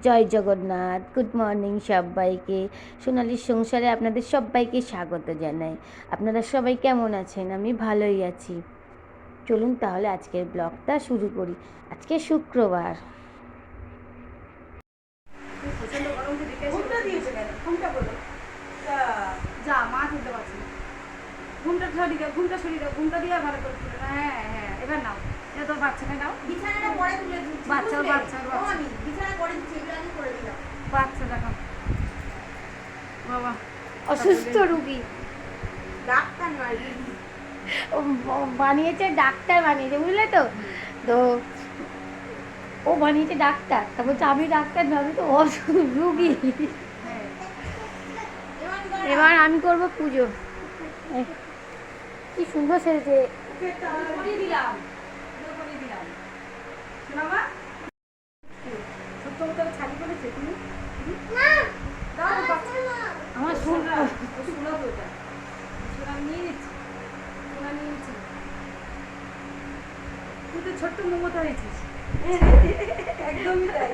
জয় Jagannath. Good morning সবাইকে। সোনালির সংসারে আপনাদের সবাইকে স্বাগত জানাই। আপনারা সবাই কেমন আছেন? আমি ভালোই আছি। চলুন তাহলে আজকের ব্লগটা শুরু করি। আজকে শুক্রবার। ঘুমটা দিয়ে ভালো করে তুলে। হ্যাঁ হ্যাঁ, এবার নাও। এটা তোর বাচ্চাকে নাও। বিছানাটা পরে তুলে দিচ্ছি। বাচ্চা আমি বিছানা পরে দিচ্ছি, এগুলো আগে করে দিলাম। বাচ্চাটা নাও বাবা। অসুস্থ রুগী ডাক্তার নয়, বানিয়েছে, ডাক্তার বানিয়েছে, বুঝলে তো। তো ও বানিয়েছে ডাক্তার, তা বলছে আমি ডাক্তার না, আমি তো রুগী। এবার আমি করবো পুজো। কি সুন্দর সেরেছে। আমার তুই তো ছোট্ট মমতা হয়েছিস। একদমই তাই,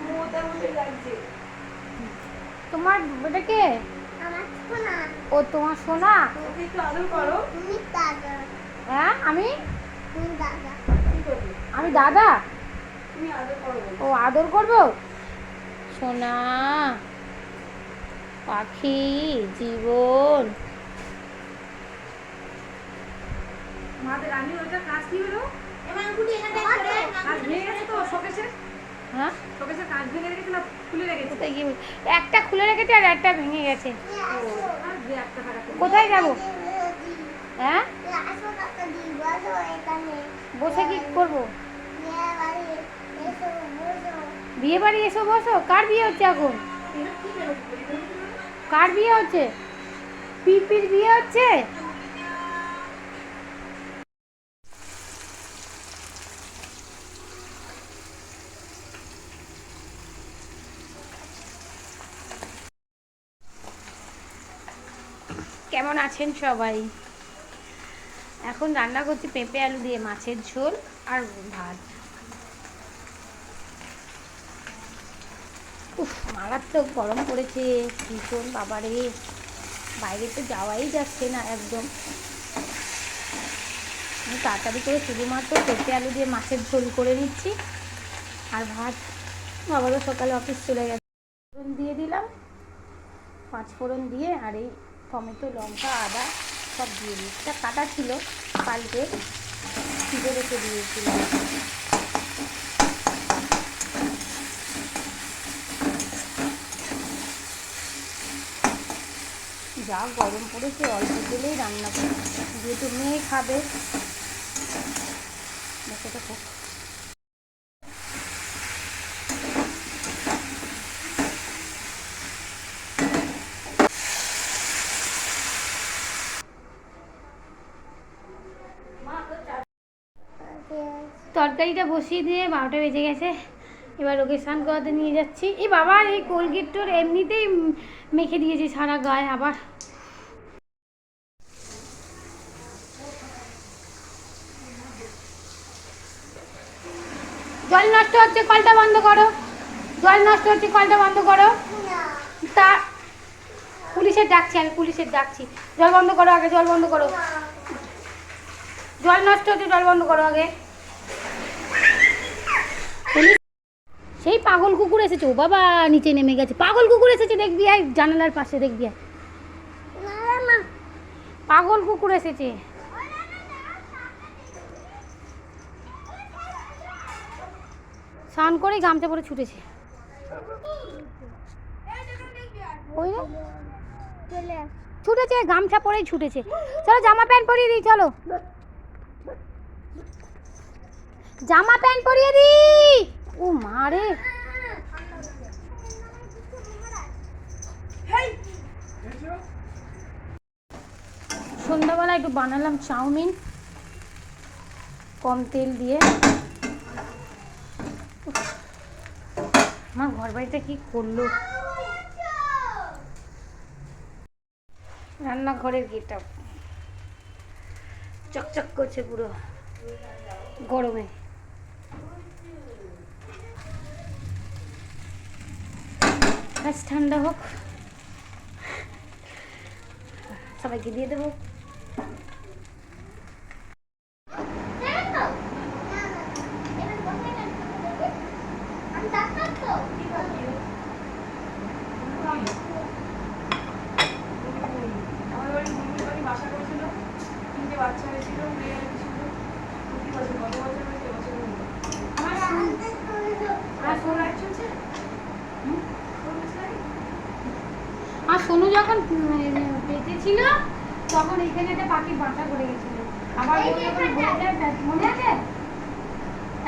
মমতার মতো লাগছে। তোমার এটা কে? ও তোমার সোনা। একটু আদর করো। হ্যাঁ, আমি আমি দাদা। তুমি আদর করো। ও আদর করবো। সোনা পাখি জীবন। মাদের রানী ওটা কাজ কি হলো? কাজ ভেঙে গেছে তো শোকেশের। হ্যাঁ, শোকেশের কাজ ভেঙে রেখেছে না খুলে রেখেছে? কোথায় গিয়ে একটা খুলে রেখেছে আর একটা ভেঙে গেছে। আর দু একটা টাকা কোথায় যাবো? হ্যাঁ, বসে কি করবো? বিয়ে বাড়ি এসো, বসো। কার বিয়ে হচ্ছে এখন? কার বিয়ে হচ্ছে? পিপির বিয়ে হচ্ছে। কেমন আছেন সবাই? এখন রান্না করছি পেঁপে আলু দিয়ে মাছের ঝোল আর ভাত। উফ, মারাত্মক গরম পড়েছে ভীষণ, বাবারে। বাইরে তো যাওয়াই যাচ্ছে না একদম। আমি তাড়াতাড়ি করে শুধুমাত্র পেঁপে আলু দিয়ে মাছের ঝোল করে নিচ্ছি আর ভাত। বাবারও সকালে অফিস চলে গেছে। ফোড়ন দিয়ে দিলাম, 5 ফোড়ন দিয়ে, আর এই টমেটো, লঙ্কা, আদা সব দিয়ে দিই। এটা কাটা ছিল, কালকে ভিজে রেখে দিয়েছিলাম। যা গরম পড়েছে, অল্প তেলেই রান্না করি, যেহেতু মেয়ে খাবে। দেখো হোক। তরকারিটা বসিয়ে দিয়ে 12টা বেজে গেছে। এবার ওকে স্নান করাতে নিয়ে যাচ্ছি। এই বাবা, এই কোলগেটটার এমনিতেই মেখে দিয়েছি সারা গায়ে আবার। জল নষ্ট হচ্ছে, কলটা বন্ধ করো। জল নষ্ট হচ্ছে, কলটা বন্ধ করো। তা পুলিশের ডাকছি, আমি পুলিশের ডাকছি। জল বন্ধ করো আগে, জল বন্ধ করো। জল নষ্ট হচ্ছে, জল বন্ধ করো আগে। পুলিশ। সেই পাগল কুকুর এসেছে। ও বাবা, নিচে নেমে গেছে। পাগল কুকুর এসেছে, দেখবি আয় জানালার পাশে, দেখবি আয়। পাগল কুকুর এসেছে। স্নান করেই গামছা পরে ছুটেছে। ওই রে, ছুটেছে, গামছা পরেই ছুটেছে। চলো জামা প্যান্ট পরিয়ে দিই, চলো জামা প্যান্ট পরিয়ে দিই। ও মা রে, সন্ধ্যাবেলা একটু বানালাম চাউমিন কম তেল দিয়ে। আমার ঘর বাড়িটা কি করলো। রান্নাঘরের গেটআপ চকচক করছে পুরো গরমে। মেজাজ ঠান্ডা হোক, সবাইকে দিয়ে দেবো। আর সোনু যখন পেটে ছিল তখন এখানে একটা পাখির বাসা করে গেছিল। আবার ও যখন বলে যায়, মনে আছে?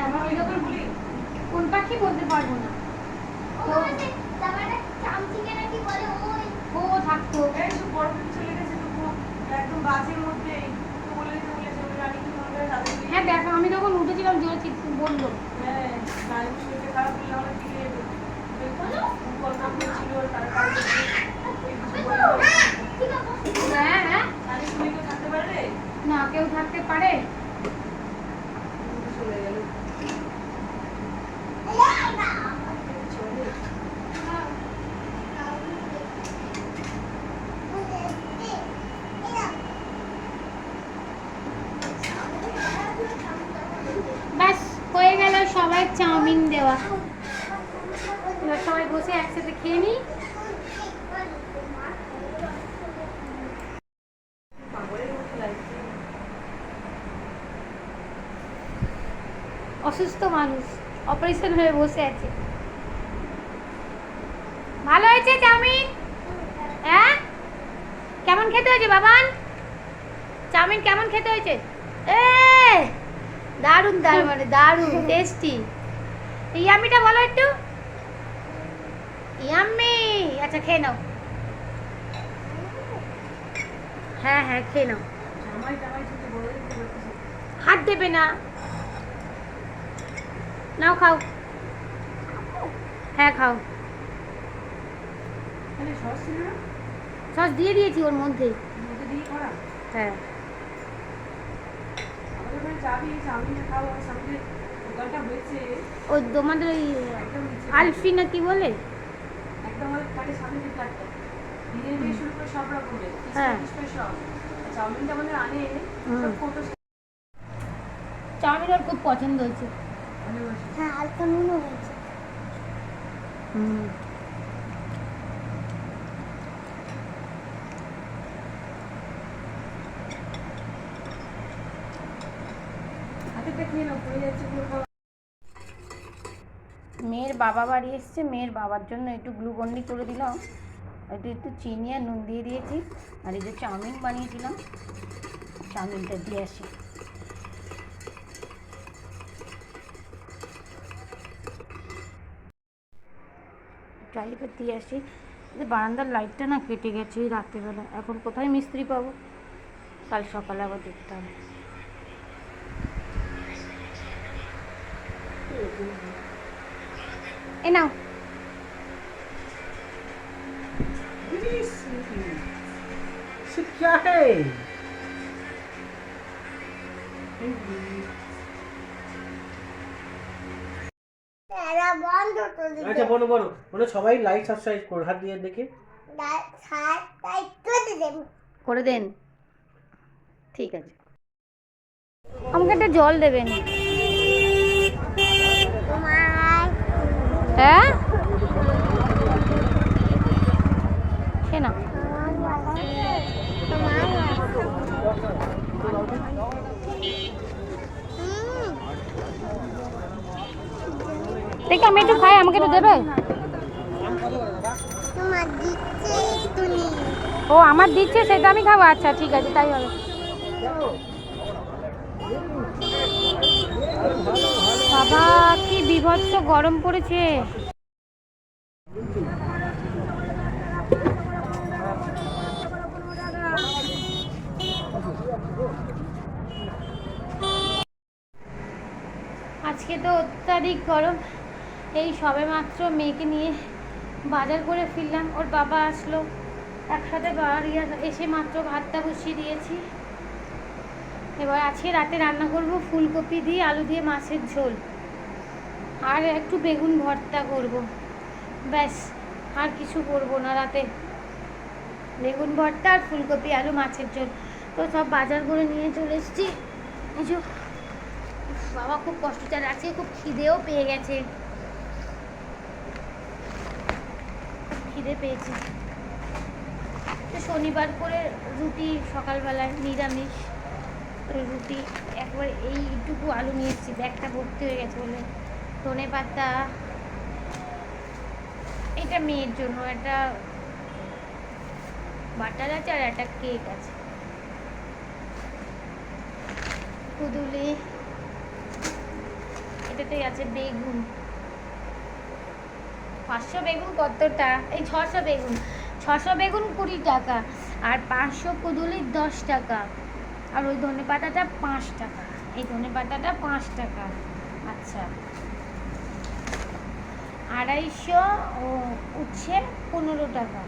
আবার ওই যখন কোন পাখি বলতে পারবো না, ও থাকতো হ্যাঁ দেখো আমি যখন উঠেছিলাম জোরে বললো হ্যাঁ হ্যাঁ না কেউ থাকতে পারে। ব্যাস হয়ে গেল সবাই চাউমিন দেওয়া। এবার সবাই বসে একসাথে খেয়ে নিই। অসুস্থ মানুষ অপারেশন হয়ে বসে আছে। ভালো হয়েছে চাউমিন? হ্যাঁ কেমন খেতে হয়েছে বাবান? চাউমিন কেমন খেতে হয়েছে? এ দারুণ দারুণ মানে দারুণ টেস্টি। ইয়ামিটা বলো একটু। ইয়াম্মি। আচ্ছা খেয়ে নাও। হ্যাঁ হ্যাঁ খেয়ে নাও, হাত দেবে না। নাও খাও। হ্যাঁ খাও। সস দিয়ে দিয়েছি ওর মধ্যে। হ্যাঁ ওই তোমাদের ওই আলফি না কি বলে হ্যাঁ চাউমিন ওর খুব পছন্দ হয়েছে। হ্যাঁ হালকা নুনও হয়েছে। মেয়ের বাবা বাড়ি এসছে, মেয়ের বাবার জন্য একটু গ্লুকন্ডি করে দিলাম, একটু চিনি আর নুন দিয়ে দিয়েছি। আর এই যে চাউমিন বানিয়েছিলাম, চাউমিনটা দিয়ে আসি। ড্রাইভার দিয়ে আসি। বারান্দার লাইটটা না কেটে গেছে রাত্রেবেলা, এখন কোথায় মিস্ত্রি পাবো? কাল সকালে আবার দেখতে হবে। এ নাও। क्या है? আচ্ছা বলো বলো বলো, সবাই লাইক সাবস্ক্রাইব করো, হাত দিয়ে দেখে করে দেন। ঠিক আছে, আমাকে একটা জল দেবেন। হ্যাঁ সে না দেখি আমি একটু খাই, আমাকে একটু দেবে? ও আমার দিচ্ছে সেটা আমি খাবো। আচ্ছা ঠিক আছে তাই হবে। বাবা কি বিভৎস গরম পড়েছে। আজকে তো অত্যাধিক গরম। এই সবে মাত্র মেয়েকে নিয়ে বাজার করে ফিরলাম, ওর বাবা আসলো, একসাথে বাড়ি এসে মাত্র ভাতটা বসিয়ে দিয়েছি। এবার আজকে রাতে রান্না করব ফুলকপি দিয়ে আলু দিয়ে মাছের ঝোল, আর একটু বেগুন ভর্তা করব, ব্যাস। আর কিছু করবো না রাতে, বেগুন ভর্তা আর ফুলকপি আলু মাছের ঝোল। তো সব বাজার করে নিয়ে চলে এসেছি। বাবা খুব কষ্টটা আছে, খুব খিদেও পেয়ে গেছে, খিদে পেয়েছে। তো শনিবার করে রুটি সকালবেলায় নিরামিষ, তো রুটি একবার এইটুকু আলু নিয়ে এসেছি, ব্যাগটা ভর্তি হয়ে গেছে বলে। ধনে পাতা, এটা মেয়ের জন্য একটা বাটার আছে আর একটা কেক আছে। কুদুলি, এটাতেই আছে বেগুন, 500 বেগুন কতটা, এই 600 বেগুন, 600 বেগুন 20 টাকা, আর 500 কুদুলি 10 টাকা, আর ওই ধনে পাতাটা 5 টাকা, এই ধনে পাতাটা 5 টাকা। আচ্ছা, 250 উচ্ছে 15 টাকা,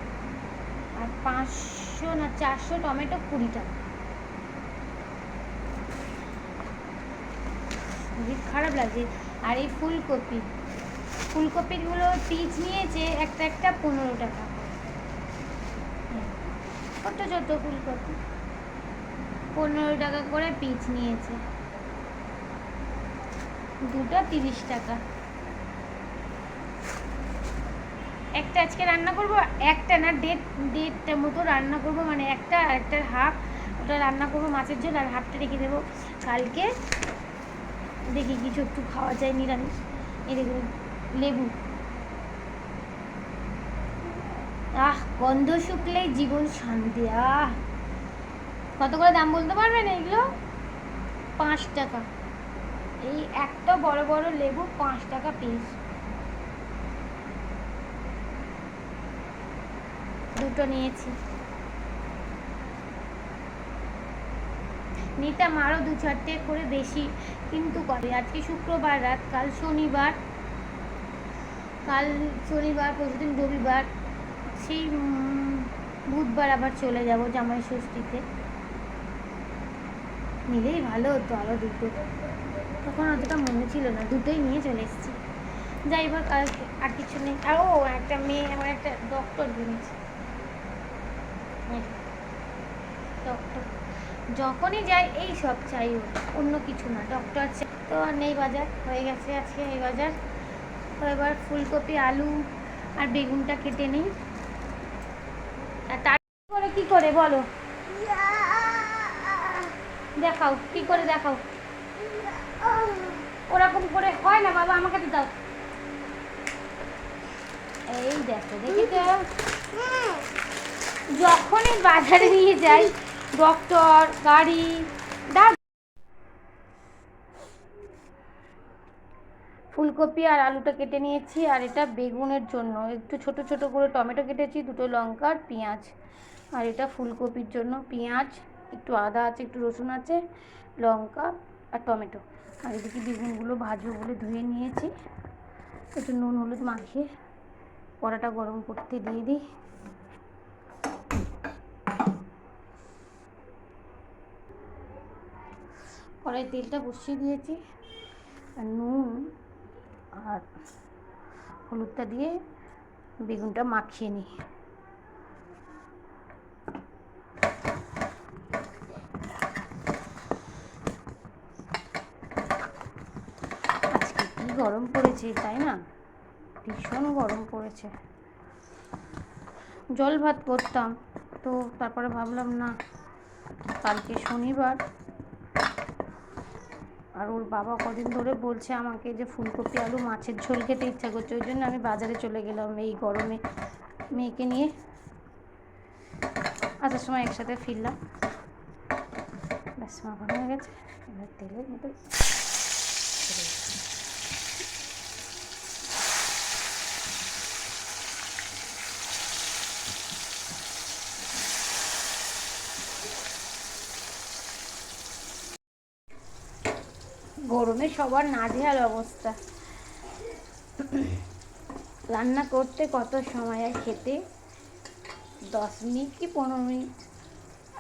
আর 500 না 400 টমেটো 20 টাকা। খুবই খারাপ লাগছে। আর এই ফুলকপিগুলো পিস নিয়েছে একটা একটা 15 টাকা, ছোট ছোট ফুলকপি 15 টাকা করে পিস নিয়েছে, দুটো 30 টাকা। একটা আজকে রান্না করব, একটা না দেড়টা মতো রান্না করব, মানে একটা আর একটার হাফ, ওটা রান্না করব মাছের ঝোল, আর হাফটা রেখে দেবো কালকে। দেখি কিছু একটু খাওয়া যায় নিরামিষ। এই দেখুন লেবু, গন্ধ শুকলেই জীবন শান্তি। কত করে দাম বলতে পারবেন এগুলো? 5 টাকা। এই একটা বড় বড় লেবু 5 টাকা পিস, দুটো নিয়েছি। নিতাম আরও 2-4টে করে বেশি, কিন্তু কবে, আজকে শুক্রবার রাত, কাল শনিবার, পরশুদিন রবিবার, সেই বুধবার আবার চলে যাব জামাই ষষ্ঠীতে। নিলেই ভালো হতো আরও দুটো, তখন অতটা মনে ছিল না, দুটোই নিয়ে চলে এসেছি। যাই হোক, আর কিছু নেই। আর একটা মেয়ে আমার একটা ডক্টর কিনেছে, ডক্টর যখনই যাই এই সব চাই, অন্য কিছু না, ডক্টর চাই। তো আর নেই, বাজার হয়ে গেছে আজকে এই বাজার। তো এবার ফুলকপি আলু আর বেগুনটা কেটে নিই। আর তারপরে কি করে বলো, দেখাও কি করে, দেখাও। ওরকম করে হয় না বাবা, আমাকে তো দাও। এই দেখো, দেখি তো, যখনই বাজারে নিয়ে যাই ডক্টর গাড়ি দাও। ফুলকপি আর আলুটা কেটে নিয়েছি, আর এটা বেগুনের জন্য একটু ছোট ছোট করে টমেটো কেটেছি, দুটো লঙ্কা আর পেঁয়াজ। আর এটা ফুলকপির জন্য পেঁয়াজ, একটু আদা আছে, একটু রসুন আছে, লঙ্কা আর টমেটো। আর এদিকে বেগুনগুলো ভাজবো বলে ধুয়ে নিয়েছি, একটু নুন হলুদ মাখিয়ে কড়াটা গরম করতে দিয়ে দিই। কড়াই তেলটা বসিয়ে দিয়েছি, আর নুন আর হলুদটা দিয়ে বেগুনটা মাখিয়ে নিই। আজকে কি গরম পড়েছে, তাই না? ভীষণ গরম পড়েছে। জল ভাত করতাম, তো তারপরে ভাবলাম না, কালকে শনিবার, আর ওর বাবা কদিন ধরে বলছে আমাকে যে ফুলকপি আলু মাছের ঝোল খেতে ইচ্ছা করছে, ওই জন্য আমি বাজারে চলে গেলাম এই গরমে মেয়েকে নিয়ে। আসার সময় একসাথে ফিরলাম। ব্যাস, মাখানো হয়ে গেছে, এবার তেলের মধ্যে গরমে সবার নাজেহাল অবস্থা। রান্না করতে কত সময়, আর খেতে 10 মিনিট কি 15 মিনিট।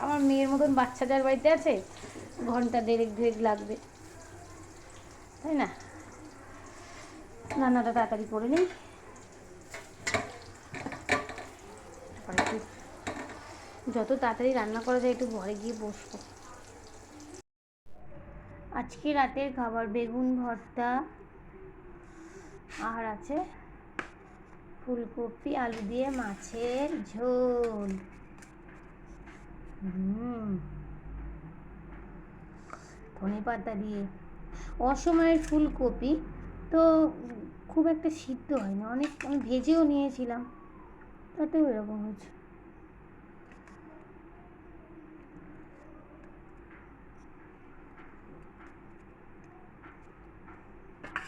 আমার মেয়ের মতন বাচ্চাদের বাড়িতে আছে, ঘন্টা দেড়েক দুয়েক লাগবে, তাই না? রান্নাটা তাড়াতাড়ি করে নিই। ব্যাপার, একটু যত তাড়াতাড়ি রান্না করা যায় একটু ঘরে গিয়ে বসবো। আজকে রাতের খাবার বেগুন ভর্তা আর আছে ফুলকপি আলু দিয়ে মাছের ঝোল। ধনেপাতা দিয়ে। অসময়ের ফুলকপি তো খুব একটা সিদ্ধ হয়নি, অনেক আমি ভেজেও নিয়েছিলাম, তাতেও এরকম হয়েছে।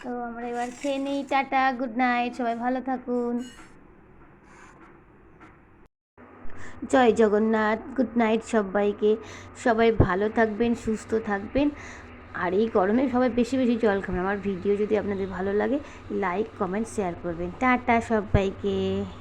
তো আমরা এবার খেয়ে নিই। টাটা, গুড নাইট, সবাই ভালো থাকুন। জয় জগন্নাথ, গুড নাইট সবাইকে। সবাই ভালো থাকবেন, সুস্থ থাকবেন, আর এই গরমে সবাই বেশি বেশি জল খাবেন। আমার ভিডিও যদি আপনাদের ভালো লাগে লাইক কমেন্ট শেয়ার করবেন। টাটা সবাইকে।